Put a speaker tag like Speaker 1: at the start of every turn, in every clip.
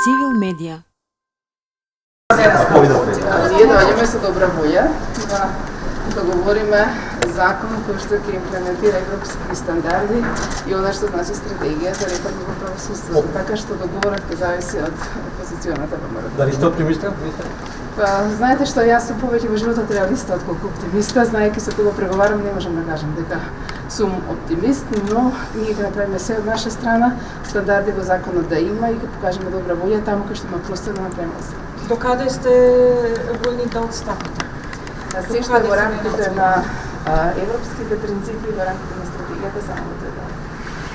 Speaker 1: Civil Media.
Speaker 2: Ние доаѓаме со добра волја да договориме закон кој што ќе имплементира европски стандарди и она што значи стратегија за реформа во правосудството. Така што договорот ќе зависи од опозиционата ВМРО.
Speaker 3: Дали сте оптимиста?
Speaker 2: Па, знаете што јас сум повеќе во животот реалиста отколку оптимиста, знаејќи со кого преговарам не можам да кажам дека сум оптимист, но ние ќе направиме се од наша страна, стандарди во законот да има и ќе покажеме добра волја таму кај што има простор да направиме.
Speaker 4: До каде сте воljni да отстапите?
Speaker 2: Се што во рамките на европските принципи, во рамките на стратегијата само тоа да.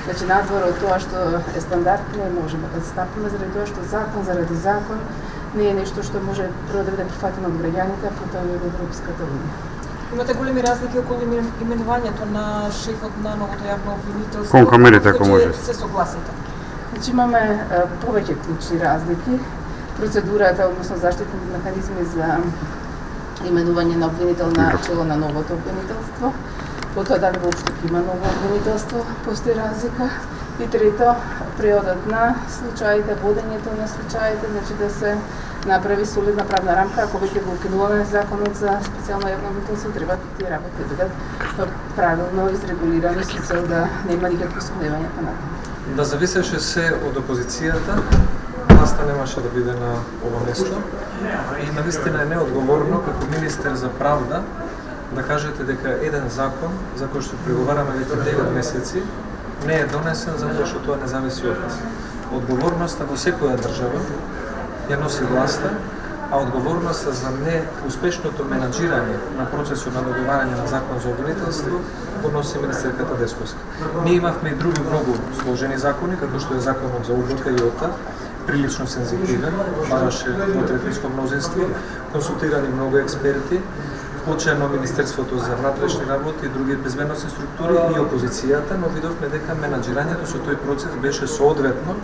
Speaker 2: Значи надвор од тоа што е стандард не можеме да отстапиме заради тоа што закон заради закон не е нешто што може прво да биде прифатено од граѓаните, а потоа и од Европската унија.
Speaker 4: Имате големи разлики околу именувањето на шефот на новото јавно обвинителство.
Speaker 5: Кон камерите, ако може.
Speaker 4: Се согласите?
Speaker 2: Значи имаме повеќе клучни разлики. Процедурата, односно заштитните механизми за именување на обвинител на чело на новото обвинителство, потоа дали воопшто ќе има ново обвинителство, постои разлика. И трето, преодот на случаите, водењето на случаите, значи да се направи солидна правна рамка, ако веќе го укинуваме законот за специјално јавно обвинителство, треба тие работи да бидат правилно изрегулирани со цел да нема никакви сомневања понатаму.
Speaker 3: Да зависеше се од опозицијата, власта немаше да биде на ова место и навистина е неодговорно како министер за правда да кажете дека еден закон за кој што преговараме веќе 9 месеци не е донесен затоа што тоа не зависи од нас. Одговорноста во секоја држава ја носи власта, а одговорноста за неуспешното менаџирање на процесот на договарање на закон за обвинителство го носи министерката Десковска. Ние имавме и други многу сложени закони, како што е законот за УБК, прилично сензитивен, бараше двотретинско мнозинство, консултирани многу експерти, вклучено Министерството за внатрешни работи и други безбедносни структури и опозицијата, но видовме дека менаџирањето со тој процес беше соодветно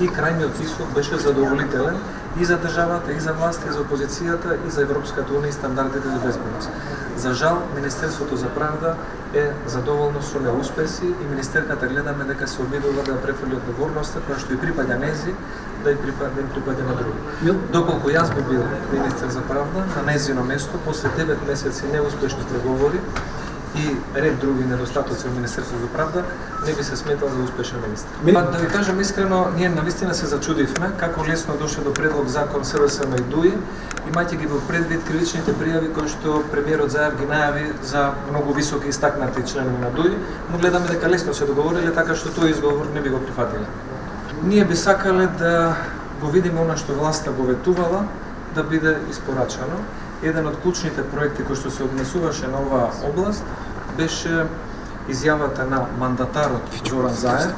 Speaker 3: и крајниот исход беше задоволителен и за државата, и за власта, и за опозицијата, и за Европската унија и стандардите за безбедност. За жал, Министерството за правда е задоволно со неуспеси и министерката гледаме дека се обидува да префрли одговорноста која што и припаѓа нези, да им припаѓа на други. Доколку јас би бил министер за правда, на незино место, после 9 месеци неуспешни преговори и ред други недостатоци во Министерството за правда, не би се сметал за успешен министер. Па да ви кажам искрено, ние навистина се зачудивме како лесно доше до предлог закон СВСМ и ДУИ, имајќи ги во предвид кривичните пријави кои што премиерот Заев ги најави за многу високи истакнати членови на ДУИ, но гледаме дека лесно се договориле така што тој изговор не би го прифатиле. Ние би сакале да го видиме она што власта го ветувала да биде испорачано. Еден од клучните проекти кои што се однесуваше на оваа област беше изјавата на мандатарот Зоран Заев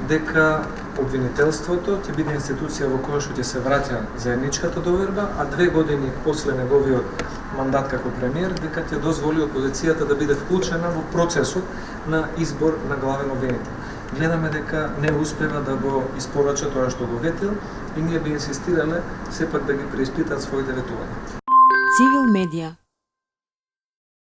Speaker 3: дека обвинителството ќе биде институција во која што ќе се враќа заедничката доверба, а 2 години после неговиот мандат како премиер дека ќе дозволи опозицијата да биде вклучена во процесот на избор на главен обвинител. Гледаме дека не успева да го испорача тоа што го ветил и ние би инсистирале сепак да ги преиспитат своите ветувања.
Speaker 1: Civil Media.